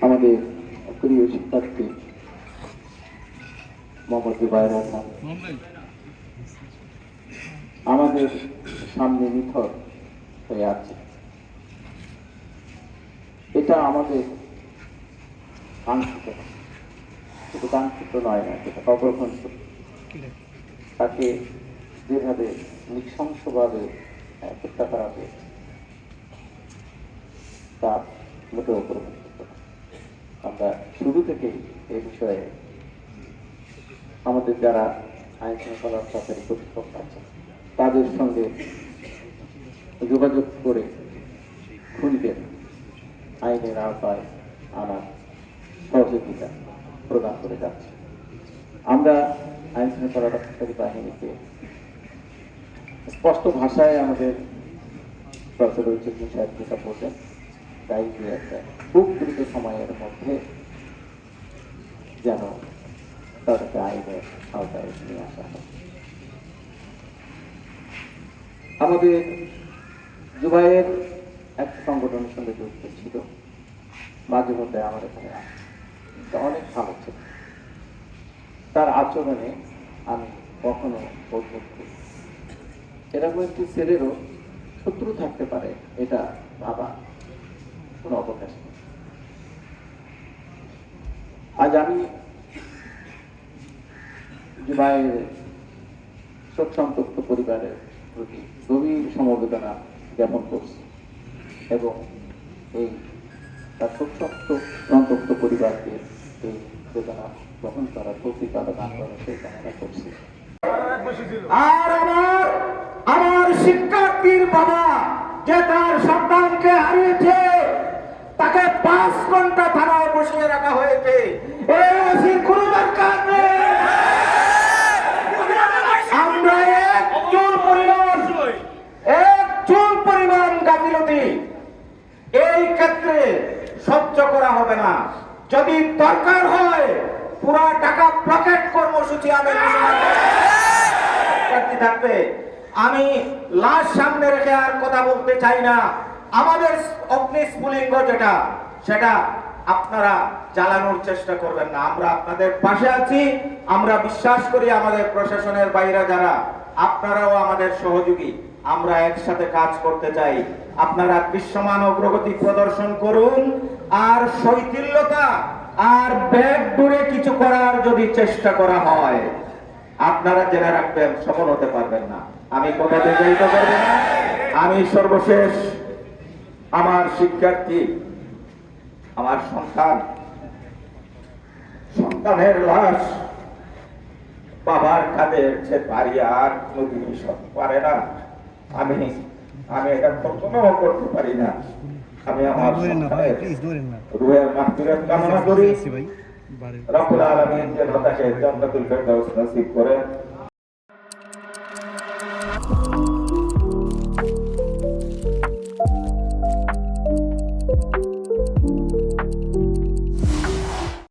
আমাদের প্রিয় শিক্ষার্থী মোহাম্মদ জুবায়ের রহমান আমাদের সামনে নিথর হয়ে আছে। এটা আমাদের কাঙ্ক্ষিত, শুধু কাঙ্ক্ষিত নয় না, এটা অগ্রহণীয়। তাকে যেভাবে নৃশংসভাবে হত্যা করা হয়েছে তা মোটেও অগ্রহণযোগ্য। আমরা শুরু থেকেই এই বিষয়ে আমাদের যারা আইন শৃঙ্খলা রক্ষাকারী কর্তৃপক্ষ আছে তাদের সঙ্গে যোগাযোগ করে খুনিদের আইনের আওতায় আনার সহযোগিতা প্রদান করে যাচ্ছে। আমরা আইন শৃঙ্খলা রক্ষাকারী বাহিনীকে স্পষ্ট ভাষায় আমাদের সরকারের চিকিৎসা সাহেব যেটা বলছেন তাই যে একটা খুব দ্রুত সময়ের মধ্যে যেন তাদেরকে আইনের আওতায় নিয়ে আসা হয়। আমাদের জুবায়ের একটা সংগঠনের সঙ্গে যুক্ত ছিল, মাঝে মধ্যে আমার এখানে অনেক ভালো ছিল। তার আচরণে আমি কখনো বোধ করি এরকম একটি ছেলেরও শত্রু থাকতে পারে, এটা ভাবা কোনো অবকাশ নেই। আজ আমি জুবায়ের শোক সন্তপ্ত পরিবারের প্রতি গভীর সমবেদনা জ্ঞাপন করছি এবং এই তার শোক সন্তপ্ত পরিবারকে এই বেদনা গ্রহণ করার তৌফিক আল্লাহ দান করার সেই কামনা করছি। আর আমার শিক্ষার্থীর বাবা যে তার সন্তানকে হারিয়েছে তাকে 5 ঘন্টা থানায় বসিয়ে রাখা হয়েছে। এই কোনো দরকার নেই। আমরা এক চুল পরিমাণ গাফিলতি এই ক্ষেত্রে সহ্য করা হবে না। যদি দরকার হয় পুরা টাকা পকেট কর্মসূচি আমি থাকবে। আমি লাশ সামনে রেখে আর কথা বলতে চাই না। আমাদের অগ্নিস্ফুলিঙ্গ যেটা সেটা আপনারা জ্বালানোর চেষ্টা করবেন না। আমরা আপনাদের পাশে আছি। আমরা বিশ্বাস করি আমাদের প্রশাসনের বাইরে যারা আপনারাও আমাদের সহযোগী। আমরা একসাথে কাজ করতে চাই। আপনারা দৃশ্যমান অগ্রগতি প্রদর্শন করুন। আর শৈথিল্যতা আর ব্যাগ দূরে কিছু করার যদি চেষ্টা করা হয় আপনারা জেনে রাখবেন সফল হতে পারবেন না। আমি কথা দীর্ঘায়িত করব না। আমি সর্বশেষ আমার শিক্ষার্থী, আমার সন্তানের লাশ বাবার কাঁধে সে পারি আর কোনো জিনিস পারে না। আমি এটা কল্পনাও করতে পারি না। আমি আমার রুহের মাগফিরাত কামনা করি। রব্বুল আলামিন যেন তাকে জান্নাতুল ফেরদাউস নসিব করেন।